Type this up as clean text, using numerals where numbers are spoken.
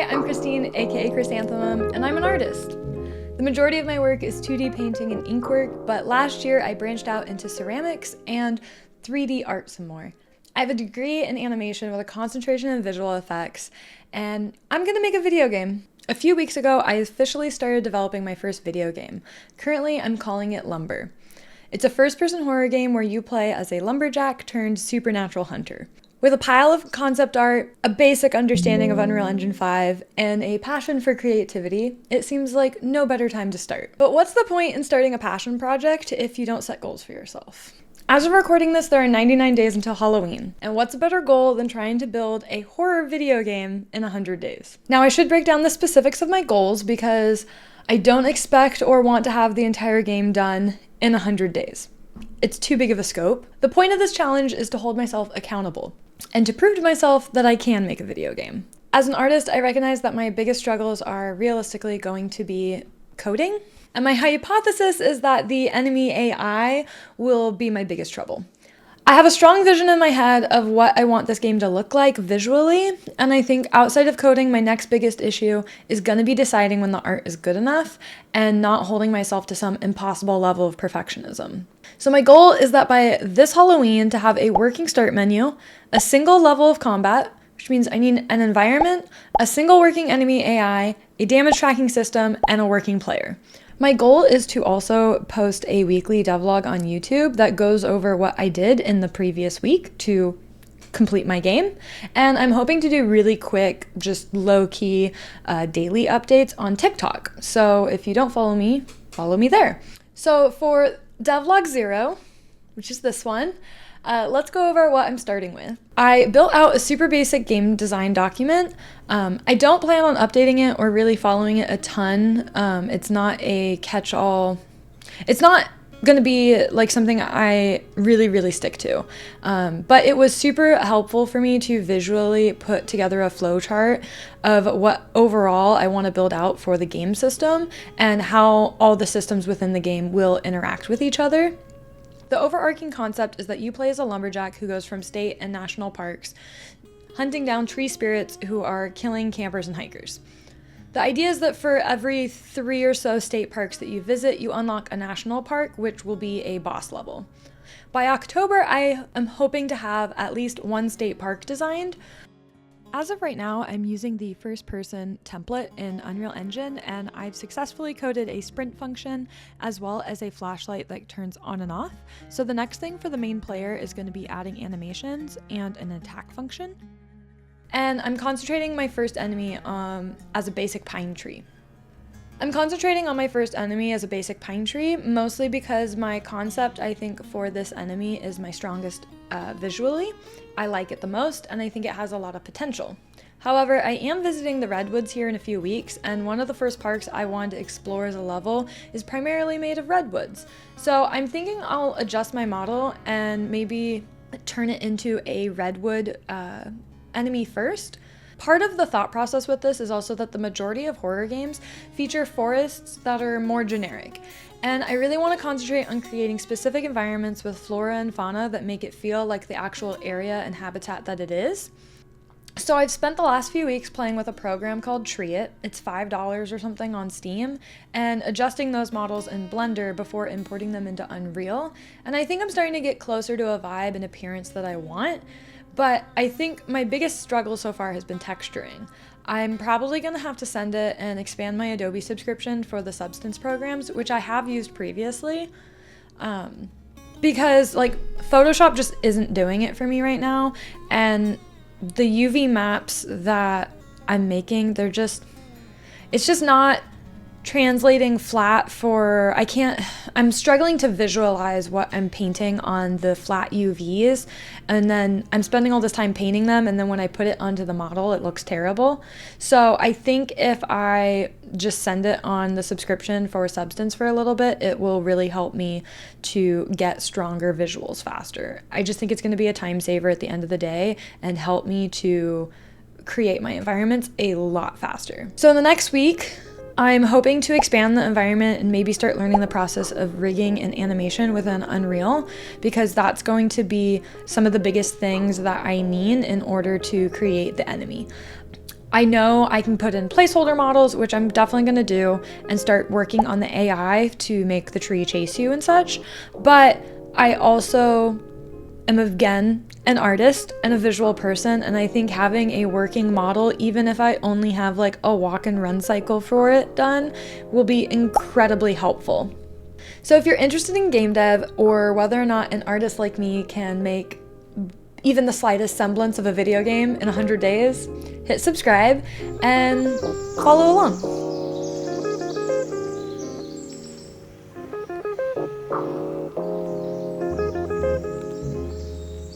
I'm Christine, aka Chrysanthemum, and I'm an artist. The majority of my work is 2D painting and ink work, but last year I branched out into ceramics and 3D art some more. I have a degree in animation with a concentration in visual effects, and I'm gonna make a video game. A few weeks ago, I officially started developing my first video game. Currently, I'm calling it Lumber. It's a first-person horror game where you play as a lumberjack turned supernatural hunter. With a pile of concept art, a basic understanding of Unreal Engine 5, and a passion for creativity, it seems like no better time to start. But what's the point in starting a passion project if you don't set goals for yourself? As of recording this, there are 99 days until Halloween, and what's a better goal than trying to build a horror video game in 100 days? Now, I should break down the specifics of my goals because I don't expect or want to have the entire game done in 100 days. It's too big of a scope. The point of this challenge is to hold myself accountable and to prove to myself that I can make a video game. As an artist, I recognize that my biggest struggles are realistically going to be coding, and my hypothesis is that the enemy AI will be my biggest trouble. I have a strong vision in my head of what I want this game to look like visually, and I think outside of coding, my next biggest issue is going to be deciding when the art is good enough and not holding myself to some impossible level of perfectionism. So my goal is that by this Halloween to have a working start menu, a single level of combat, which means I need an environment, a single working enemy AI, a damage tracking system, and a working player. My goal is to also post a weekly devlog on YouTube that goes over what I did in the previous week to complete my game. And I'm hoping to do really quick, just low-key daily updates on TikTok. So if you don't follow me there. So for Devlog 0, which is this one, let's go over what I'm starting with. I built out a super basic game design document. I don't plan on updating it or really following it a ton. It's not a catch-all. It's not going to be like something I really stick to. But it was super helpful for me to visually put together a flow chart of what overall I want to build out for the game system and how all the systems within the game will interact with each other. The overarching concept is that you play as a lumberjack who goes from state and national parks, hunting down tree spirits who are killing campers and hikers. The idea is that for every 3 or so state parks that you visit, you unlock a national park, which will be a boss level. By October, I am hoping to have at least one state park designed. As of right now, I'm using the first-person template in Unreal Engine, and I've successfully coded a sprint function as well as a flashlight that turns on and off. So the next thing for the main player is going to be adding animations and an attack function. And I'm concentrating my first enemy as a basic pine tree. I'm concentrating on my first enemy as a basic pine tree, mostly because my concept, I think, for this enemy is my strongest visually. I like it the most, and I think it has a lot of potential. However, I am visiting the redwoods here in a few weeks, and one of the first parks I wanted to explore as a level is primarily made of redwoods. So I'm thinking I'll adjust my model and maybe turn it into a redwood enemy first. Part of the thought process with this is also that the majority of horror games feature forests that are more generic. And I really want to concentrate on creating specific environments with flora and fauna that make it feel like the actual area and habitat that it is. So I've spent the last few weeks playing with a program called Tree It. It's $5 or something on Steam, and adjusting those models in Blender before importing them into Unreal. And I think I'm starting to get closer to a vibe and appearance that I want. But I think my biggest struggle so far has been texturing. I'm probably going to have to send it and expand my Adobe subscription for the Substance programs, which I have used previously, because like Photoshop just isn't doing it for me right now, and the UV maps that I'm making, it's just not translating flat for, I'm struggling to visualize what I'm painting on the flat UVs, and then I'm spending all this time painting them, and then when I put it onto the model, it looks terrible. So I think if I just send it on the subscription for Substance for a little bit, it will really help me to get stronger visuals faster. I just think it's going to be a time saver at the end of the day and help me to create my environments a lot faster. So in the next week, I'm hoping to expand the environment and maybe start learning the process of rigging and animation within Unreal, because that's going to be some of the biggest things that I need in order to create the enemy. I know I can put in placeholder models, which I'm definitely going to do, and start working on the AI to make the tree chase you and such. But I also am, again, an artist and a visual person, and I think having a working model, even if I only have like a walk and run cycle for it done, will be incredibly helpful. So if you're interested in game dev, or whether or not an artist like me can make even the slightest semblance of a video game in 100 days, hit subscribe and follow along.